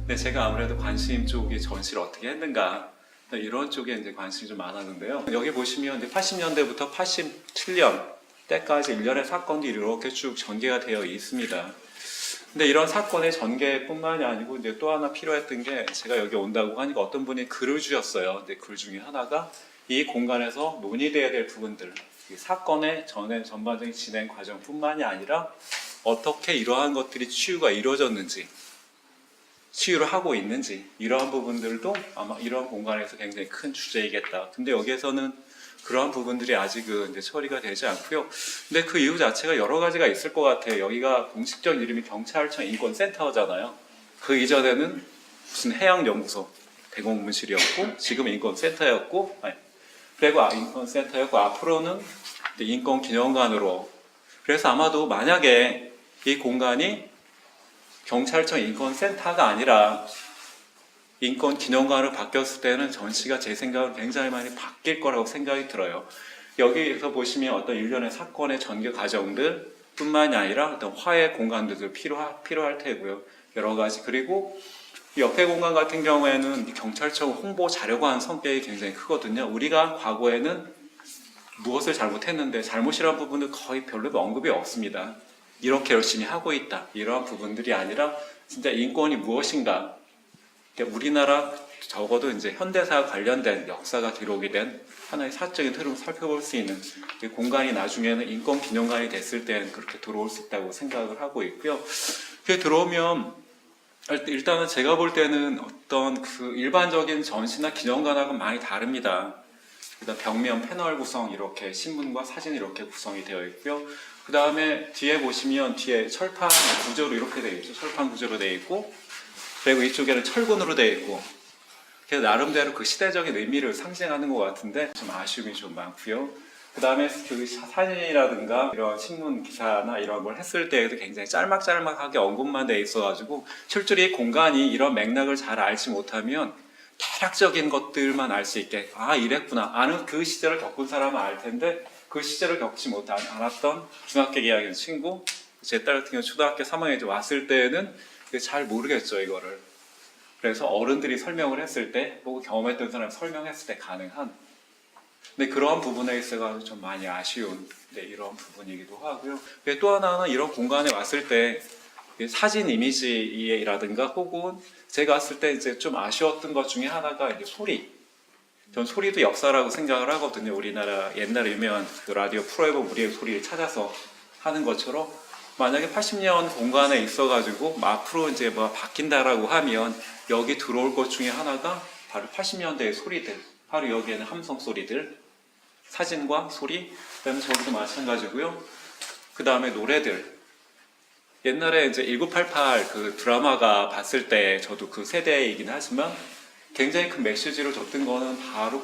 근데 제가 아무래도 관심 쪽이 전시를 어떻게 했는가 이런 쪽에 이제 관심이 좀 많았는데요. 여기 보시면 이제 80년대부터 87년 때까지 일련의 사건들이 이렇게 쭉 전개가 되어 있습니다. 근데 이런 사건의 전개뿐만이 아니고 이제 또 하나 필요했던 게, 제가 여기 온다고 하니까 어떤 분이 글을 주셨어요. 근데 글 중에 하나가 이 공간에서 논의돼야 될 부분들, 이 사건의 전반적인 진행 과정뿐만이 아니라 어떻게 이러한 것들이 치유가 이루어졌는지, 치유를 하고 있는지, 이러한 부분들도 아마 이러한 공간에서 굉장히 큰 주제이겠다. 근데 여기에서는 그러한 부분들이 아직은 이제 처리가 되지 않고요. 근데 그 이유 자체가 여러 가지가 있을 것 같아요. 여기가 공식적 이름이 경찰청 인권센터잖아요. 그 이전에는 무슨 해양연구소 대공무실이었고, 지금 인권센터였고, 그리고 인권센터였고, 앞으로는 인권기념관으로. 그래서 아마도 만약에 이 공간이 경찰청 인권센터가 아니라 인권기념관으로 바뀌었을 때는 전시가 제 생각은 굉장히 많이 바뀔 거라고 생각이 들어요. 여기서 보시면 어떤 일련의 사건의 전개 과정들 뿐만이 아니라 어떤 화해 공간들도 필요할 테고요. 여러 가지. 그리고 옆에 공간 같은 경우에는 경찰청 홍보 자료관 성격이 굉장히 크거든요. 우리가 과거에는 무엇을 잘못했는데 잘못이라는 부분은 거의 별로 언급이 없습니다. 이렇게 열심히 하고 있다, 이러한 부분들이 아니라 진짜 인권이 무엇인가, 우리나라 적어도 이제 현대사와 관련된 역사가 기록이 된 하나의 사적인 흐름을 살펴볼 수 있는 이 공간이 나중에는 인권기념관이 됐을 때는 그렇게 들어올 수 있다고 생각을 하고 있고요. 그게 들어오면 일단은 제가 볼 때는 어떤 그 일반적인 전시나 기념관하고는 많이 다릅니다. 일단 벽면 패널 구성, 이렇게 신문과 사진 이렇게 구성이 되어 있고요. 그 다음에 뒤에 보시면 뒤에 철판 구조로 이렇게 되어 있죠. 철판 구조로 되어 있고, 그리고 이쪽에는 철근으로 되어 있고, 그래서 나름대로 그 시대적인 의미를 상징하는 것 같은데 좀 아쉬움이 좀 많고요. 그 다음에 그 사진이라든가 이런 신문 기사나 이런 걸 했을 때에도 굉장히 짤막짤막하게 언급만 돼 있어가지고 실제로 이 공간이 이런 맥락을 잘 알지 못하면 대략적인 것들만 알 수 있게, 아 이랬구나, 아는 그 시절을 겪은 사람은 알 텐데 그 시절을 겪지 않았던 중학교 2학년 친구, 제 딸 같은 경우 초등학교 3학년에 왔을 때는 잘 모르겠죠, 이거를. 그래서 어른들이 설명을 했을 때, 혹은 경험했던 사람이 설명했을 때 가능한, 근데 그런 부분에 있어서 좀 많이 아쉬운 이런 부분이기도 하고요. 또 하나는 이런 공간에 왔을 때 사진 이미지라든가, 혹은 제가 왔을 때 이제 좀 아쉬웠던 것 중에 하나가 이제 소리. 전 소리도 역사라고 생각을 하거든요. 우리나라 옛날에 유명한 그 라디오 프로에버 우리의 소리를 찾아서 하는 것처럼, 만약에 80년 공간에 있어가지고 앞으로 이제 뭐 바뀐다라고 하면 여기 들어올 것 중에 하나가 바로 80년대의 소리들, 바로 여기에는 함성 소리들, 사진과 소리, 그다음에 저기도 마찬가지고요. 그 다음에 노래들. 옛날에 이제 1988 그 드라마가 봤을 때 저도 그 세대이긴 하지만 굉장히 큰 메시지를 줬던 거는 바로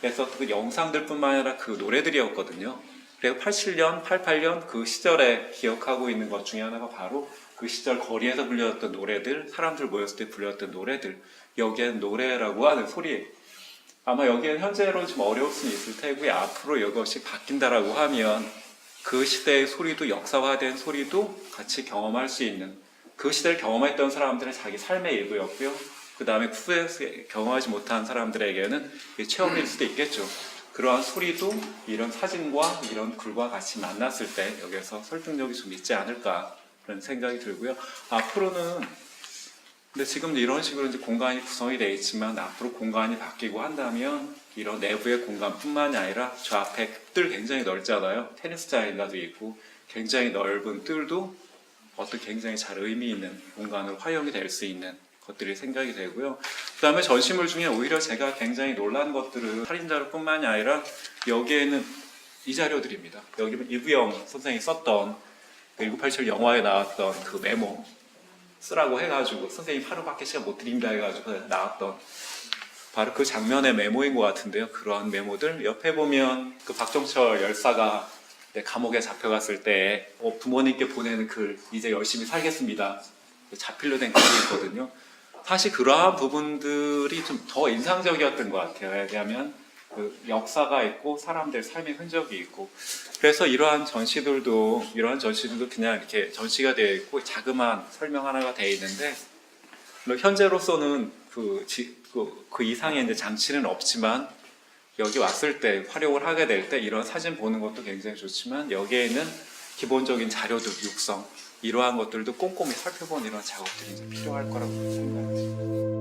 그에서 그 영상들뿐만 아니라 그 노래들이었거든요. 그리고 87년, 88년 그 시절에 기억하고 있는 것 중에 하나가 바로 그 시절 거리에서 불렸던 노래들, 사람들 모였을 때 불렸던 노래들. 여기에는 노래라고 하는 소리. 아마 여기에는 현재로 좀 어려울 수는 있을 테고요. 앞으로 이것이 바뀐다라고 하면 그 시대의 소리도, 역사화된 소리도 같이 경험할 수 있는, 그 시대를 경험했던 사람들은 자기 삶의 일부였고요. 그 다음에 후에서 경험하지 못한 사람들에게는 체험일 수도 있겠죠. 그러한 소리도 이런 사진과 이런 글과 같이 만났을 때 여기에서 설득력이 좀 있지 않을까 그런 생각이 들고요. 앞으로는, 근데 지금 이런 식으로 이제 공간이 구성이 되어 있지만 앞으로 공간이 바뀌고 한다면 이런 내부의 공간뿐만이 아니라 저 앞에 뜰 굉장히 넓잖아요. 테니스장인가도 있고 굉장히 넓은 뜰도 어떤 굉장히 잘 의미 있는 공간으로 활용이 될 수 있는 것들이 생각이 되고요. 그 다음에 전시물 중에 오히려 제가 굉장히 놀란 것들은 살인자료뿐만이 아니라 여기에는 이 자료들입니다. 여기 이부영 선생이 썼던 1987 영화에 나왔던 그 메모 쓰라고 해가지고 선생님 하루밖에 시간 못 드립니다 해가지고 나왔던 바로 그 장면의 메모인 것 같은데요. 그러한 메모들, 옆에 보면 그 박종철 열사가 감옥에 잡혀갔을 때 부모님께 보내는 글, 이제 열심히 살겠습니다, 자필로 된 글이 있거든요. 사실 그러한 부분들이 좀 더 인상적이었던 것 같아요. 왜냐하면 그 역사가 있고 사람들 삶의 흔적이 있고, 그래서 이러한 전시들도 그냥 이렇게 전시가 되어 있고 자그마한 설명 하나가 되어 있는데, 현재로서는 그 이상의 이제 장치는 없지만 여기 왔을 때 활용을 하게 될 때 이런 사진 보는 것도 굉장히 좋지만 여기에는 기본적인 자료들 육성 이러한 것들도 꼼꼼히 살펴보는 이런 작업들이 이제 필요할 거라고 생각합니다.